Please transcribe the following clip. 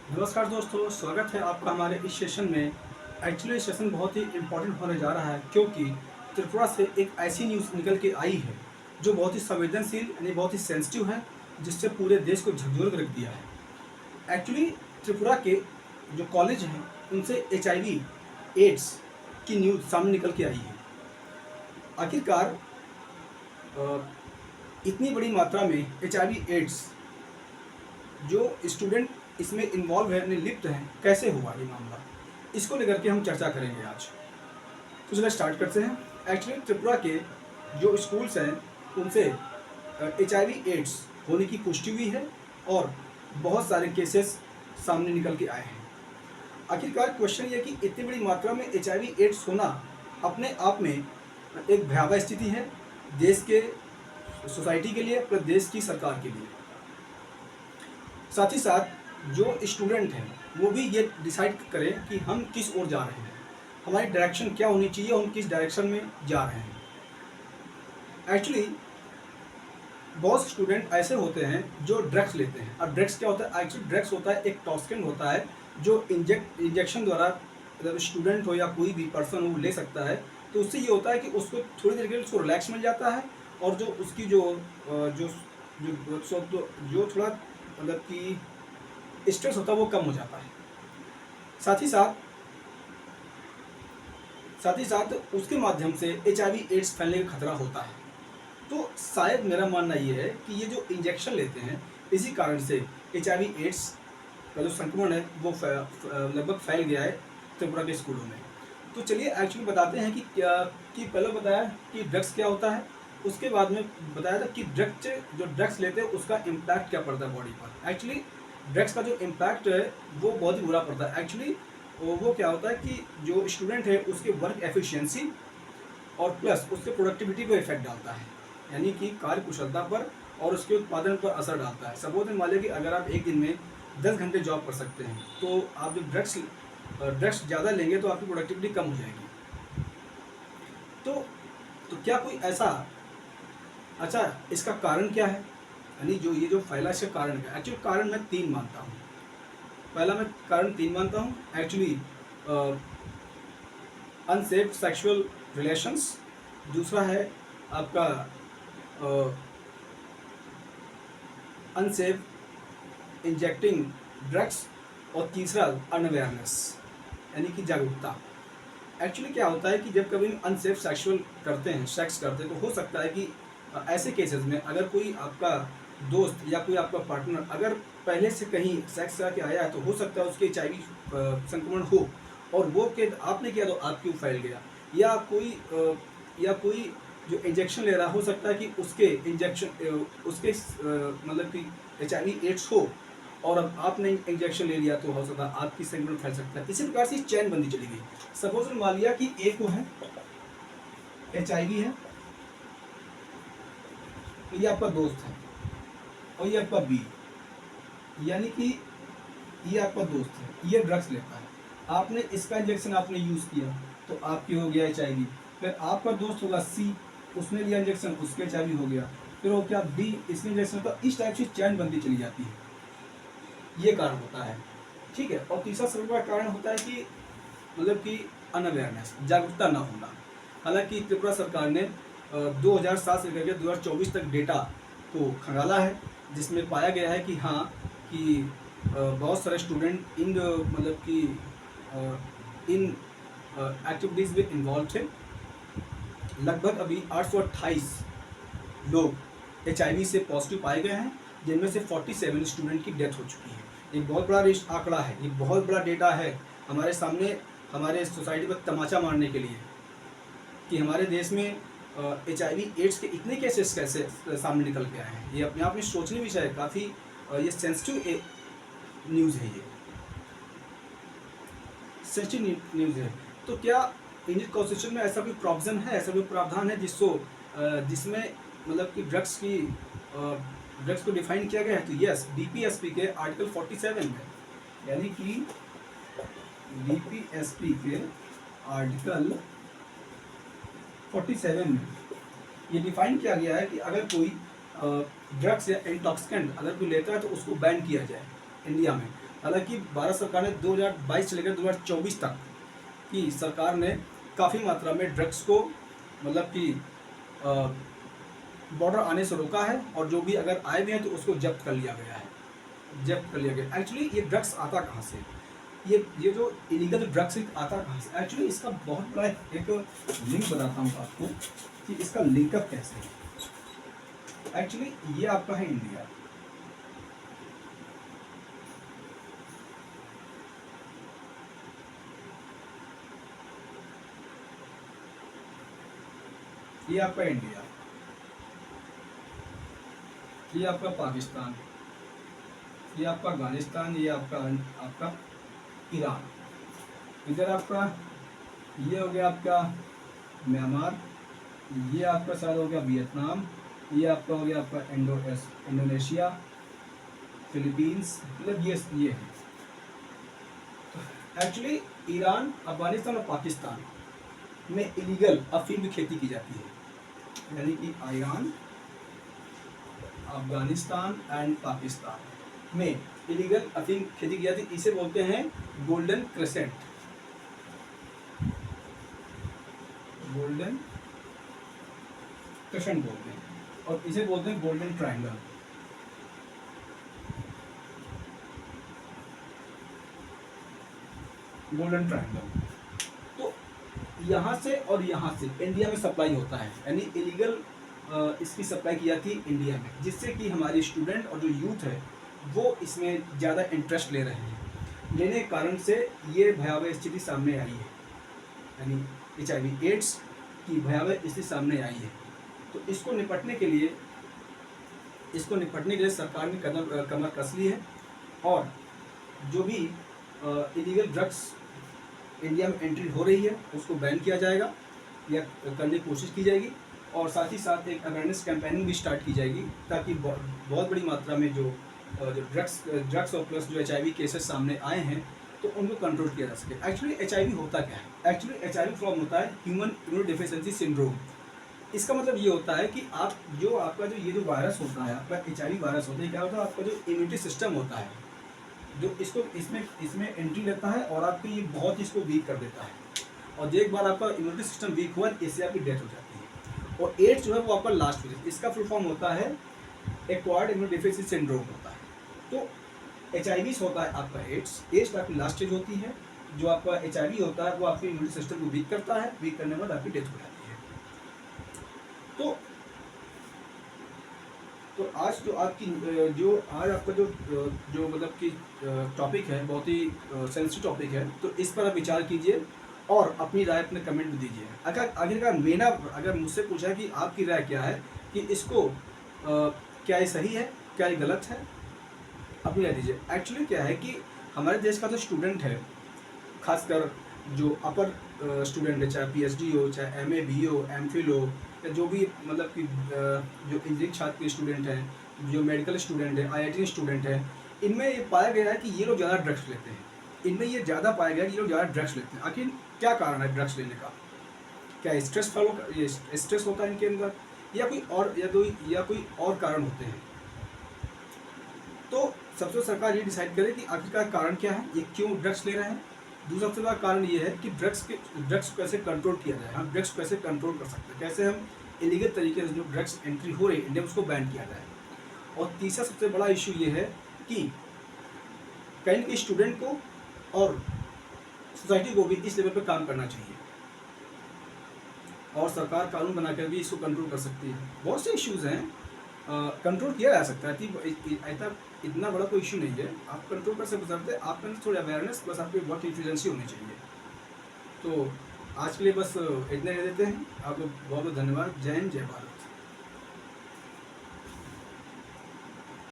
नमस्कार दोस्तों, स्वागत है आपका हमारे इस सेशन में। एक्चुअली सेशन बहुत ही इम्पोर्टेंट होने जा रहा है क्योंकि त्रिपुरा से एक ऐसी न्यूज़ निकल के आई है जो बहुत ही संवेदनशील यानी बहुत ही सेंसिटिव है, जिससे पूरे देश को झकझोर कर रख दिया है। एक्चुअली त्रिपुरा के जो कॉलेज हैं उनसे HIV एड्स की न्यूज़ सामने निकल के आई है। आखिरकार इतनी बड़ी मात्रा में HIV एड्स जो स्टूडेंट इसमें इन्वॉल्व है, लिप्त हैं, कैसे हुआ ये मामला, इसको लेकर के हम चर्चा करेंगे आज। तो चलिए स्टार्ट करते हैं। एक्चुअली त्रिपुरा के जो स्कूल्स हैं उनसे HIV एड्स होने की पुष्टि हुई है और बहुत सारे केसेस सामने निकल के आए हैं। आखिरकार क्वेश्चन ये कि इतनी बड़ी मात्रा में HIV एड्स होना अपने आप में एक भयावह स्थिति है देश के सोसाइटी के लिए, प्लस देश की सरकार के लिए। साथ ही साथ जो स्टूडेंट हैं वो भी ये डिसाइड करें कि हम किस ओर जा रहे हैं, हमारी डायरेक्शन क्या होनी चाहिए, हम किस डायरेक्शन में जा रहे हैं। एक्चुअली बहुत स्टूडेंट ऐसे होते हैं जो ड्रग्स लेते हैं। अब ड्रग्स क्या होता है? एक्चुअली ड्रग्स होता है एक टॉक्सिन होता है जो इंजेक्शन द्वारा अगर स्टूडेंट हो या कोई भी पर्सन हो ले सकता है। तो उससे ये होता है कि उसको थोड़ी देर के लिए उसको रिलैक्स मिल जाता है और जो उसकी जो जो जो थोड़ा मतलब कि स्ट्रेस होता है वो कम हो जाता है। साथ ही साथ उसके माध्यम से HIV एड्स फैलने का खतरा होता है। तो शायद मेरा मानना ये है कि ये जो इंजेक्शन लेते हैं इसी कारण से HIV एड्स का जो संक्रमण है वो लगभग फैल गया है त्रिपुरा के स्कूलों में। तो चलिए एक्चुअली बताते हैं कि क्या कि पहले बताया कि ड्रग्स क्या होता है, उसके बाद में बताया था कि ड्रग्स लेते हैं उसका इम्पैक्ट क्या पड़ता है बॉडी पर। एक्चुअली ड्रग्स का जो इम्पैक्ट है वो बहुत ही बुरा पड़ता है। एक्चुअली वो क्या होता है कि जो स्टूडेंट है उसके वर्क एफिशिएंसी और प्लस उसके प्रोडक्टिविटी को इफेक्ट डालता है, यानी कि कार्य कुशलता पर और उसके उत्पादन पर असर डालता है। सपोज मान लीजिए कि अगर आप एक दिन में 10 घंटे जॉब कर सकते हैं तो आप जब ड्रग्स ज़्यादा लेंगे तो आपकी प्रोडक्टिविटी कम हो जाएगी। तो क्या कोई ऐसा अच्छा इसका कारण क्या है, यानी जो ये जो फैला इसका कारण क्या है? एक्चुअली कारण मैं 3 मानता हूँ। पहला मैं कारण 3 मानता हूँ। एक्चुअली अनसेफ सेक्सुअल रिलेशंस, दूसरा है आपका अनसेफ इंजेक्टिंग ड्रग्स और तीसरा अनअवेयरनेस यानी कि जागरूकता। एक्चुअली क्या होता है कि जब कभी अनसेफ सेक्स करते हैं तो हो सकता है कि ऐसे केसेस में अगर कोई आपका दोस्त या कोई आपका पार्टनर अगर पहले से कहीं सेक्स करके आया है तो हो सकता है उसके HIV संक्रमण हो और वो के आपने किया तो आपके फैल गया। या कोई जो इंजेक्शन ले रहा हो सकता है कि उसके मतलब कि HIV एड्स हो और अब आपने इंजेक्शन ले लिया तो हो सकता है आपकी संक्रमण फैल सकता है। इसी प्रकार से चैन बंदी चली गई। सपोज मान लिया कि ए को है HIV है, तो ये आपका दोस्त है और ये आपका बी, यानी कि ये आपका दोस्त है, ये ड्रग्स लेता है, आपने इसका इंजेक्शन आपने यूज किया तो आपकी हो गया HIV। फिर आपका दोस्त होगा सी, उसने लिया इंजेक्शन, उसके HIV हो गया। फिर वो क्या डी, इसने इंजेक्शन, तो इस टाइप से चैन बंदी चली जाती है। ये कारण होता है, ठीक है। और तीसरा सबसे बड़ा कारण होता है कि मतलब कि अनअवेयरनेस, जागरूकता ना होना। हालांकि त्रिपुरा सरकार ने 2007 से लेकर 2024 तक डेटा को खंगाला है जिसमें पाया गया है कि हाँ कि बहुत सारे स्टूडेंट इन मतलब कि इन एक्टिविटीज़ में इन्वॉल्व थे। लगभग अभी 828 लोग HIV से पॉजिटिव पाए गए हैं, जिनमें से 47 स्टूडेंट की डेथ हो चुकी है। एक बहुत बड़ा आंकड़ा है, ये बहुत बड़ा डेटा है हमारे सामने, हमारे सोसाइटी पर तमाचा मारने के लिए कि हमारे देश में HIV एड्स के इतने केसेस कैसे सामने निकल के आए हैं। ये अपने आप में सोचने विषय है, काफ़ी ये सेंसिटिव न्यूज़ है, ये सेंसिटिव न्यूज़ है। तो क्या इंडियन कॉन्स्टिट्यूशन में ऐसा कोई प्रोविजन है, ऐसा कोई प्रावधान है जिसमें मतलब कि ड्रग्स को डिफाइन किया गया है? तो यस, DPSP के आर्टिकल 47 में, यानी कि DPSP के आर्टिकल 47 में ये डिफाइन किया गया है कि अगर कोई ड्रग्स या इंटॉक्सिकेंट अगर कोई लेता है तो उसको बैन किया जाए इंडिया में। हालांकि भारत सरकार ने 2022 से लेकर 2024 तक की सरकार ने काफ़ी मात्रा में ड्रग्स को मतलब कि बॉर्डर आने से रोका है, और जो भी अगर आए भी हैं तो उसको जब्त कर लिया गया है, जब्त कर लिया गया। एक्चुअली ये ड्रग्स आता कहाँ से, ये जो इलीगल ड्रग्स आता कहाँ से, एक्चुअली इसका बहुत बड़ा एक लिंक बताता हूँ आपको कि इसका लिंकअप कैसे है। एक्चुअली ये आपका है इंडिया, ये आपका इंडिया, ये आपका पाकिस्तान, ये आपका अफगानिस्तान, ये आपका ईरान, इधर आपका ये हो गया आपका म्यांमार, ये आपका शायद हो गया वियतनाम, ये आपका हो गया आपका इंडोनेशिया, फिलीपींस, मतलब ये है। एक्चुअली ईरान, अफगानिस्तान और पाकिस्तान में इलीगल अफीम की खेती की जाती है, यानी कि ईरान, अफगानिस्तान एंड पाकिस्तान में इलीगल अफीम खेती की जाती है। इसे बोलते हैं गोल्डन क्रेसेंट, गोल्डन क्रेसेंट बोलते हैं, और इसे बोलते हैं गोल्डन ट्रायंगल। गोल्डन ट्रायंगल तो यहाँ से और यहाँ से इंडिया में सप्लाई होता है, यानी इलीगल इसकी सप्लाई की जाती है इंडिया में, जिससे कि हमारे स्टूडेंट और जो यूथ है वो इसमें ज़्यादा इंटरेस्ट ले रहे हैं। लेने के कारण से ये भयावह स्थिति सामने आई है, यानी HIV एड्स की भयावह स्थिति सामने आई है। तो इसको निपटने के लिए सरकार ने कमर कस ली है, और जो भी इलीगल ड्रग्स इंडिया में एंट्री हो रही है उसको बैन किया जाएगा या करने की कोशिश की जाएगी, और साथ ही साथ एक अवेयरनेस कैंपेनिंग भी स्टार्ट की जाएगी, ताकि बहुत बड़ी मात्रा में जो ड्रग्स और प्लस जो HIV केसेस सामने आए हैं तो उनको कंट्रोल किया जा सके। एक्चुअली HIV होता क्या है? एक्चुअली HIV फॉर्म होता है ह्यूमन इम्यूनोडेफिशिएंसी सिंड्रोम। इसका मतलब ये होता है कि आपका जो वायरस होता है, आपका HIV वायरस होता है, क्या होता है, आपका जो इम्यूनिटी सिस्टम होता है जो इसको इसमें एंट्री लेता है और आपके ये बहुत इसको वीक कर देता है, और एक बार आपका इम्यूनिटी सिस्टम वीक हुआ इससे आपकी डेथ हो जाती है। और एड्स जो है वो आपका लास्ट फेज, इसका फुल फॉर्म होता है एक्वायर्ड इम्यूनोडेफिशिएंसी सिंड्रोम होता है। तो HIV होता है आपका एड्स आपकी लास्ट स्टेज होती है। जो आपका HIV होता है वो आपके इम्यूनिटी सिस्टम को वीक करता है, वीक करने के बाद आपकी डेथ हो जाती है। तो आज जो आपकी आज आपका जो मतलब कि टॉपिक है बहुत ही सेंसिटिव टॉपिक है, तो इस पर आप विचार कीजिए और अपनी राय अपने कमेंट में दीजिए। अगर मुझसे पूछा कि आपकी राय क्या है कि इसको क्या ये सही है, क्या ये गलत है, अपनी राय दीजिए। एक्चुअली क्या है कि हमारे देश का जो स्टूडेंट है, खासकर जो अपर स्टूडेंट है, चाहे PhD हो, चाहे MA BA हो, MPhil हो, या जो भी मतलब कि जो इंजीनियरिंग छात्र के स्टूडेंट हैं, जो मेडिकल स्टूडेंट है, IIT स्टूडेंट है, इनमें ये पाया गया है कि ये लोग ज़्यादा ड्रग्स लेते हैं। इनमें ये ज़्यादा पाया गया है कि ये लोग ज़्यादा ड्रग्स लेते हैं। आखिर क्या कारण है ड्रग्स लेने का? क्या स्ट्रेस होता है इनके अंदर, या कोई और कारण होते हैं? तो सबसे सरकार ये डिसाइड करे कि आखिरकार कारण क्या है, ये क्यों ड्रग्स ले रहे हैं। दूसरा सबसे बड़ा कारण ये है कि ड्रग्स को कैसे कंट्रोल किया जाए, हम ड्रग्स को कैसे कंट्रोल कर सकते हैं, कैसे हम इलीगल तरीके से जो ड्रग्स एंट्री हो रही है इंडिया में उसको बैन किया जाए। और तीसरा सबसे बड़ा इशू ये है कि कहीं के स्टूडेंट को और सोसाइटी को भी इस लेवल पर काम करना चाहिए, और सरकार कानून बनाकर भी इसको कंट्रोल कर सकती है। बहुत से इश्यूज़ हैं, कंट्रोल किया जा सकता है, ऐसा इतना बड़ा कोई इशू नहीं है, आप कंट्रोल कर सकते हैं। आपके अंदर थोड़ी अवेयरनेस प्लस आपकी बहुत इन्फ्लुएंसी होनी चाहिए। तो आज के लिए बस इतने दे देते हैं। आप लोग बहुत बहुत धन्यवाद। जय हिंद, जय भारत।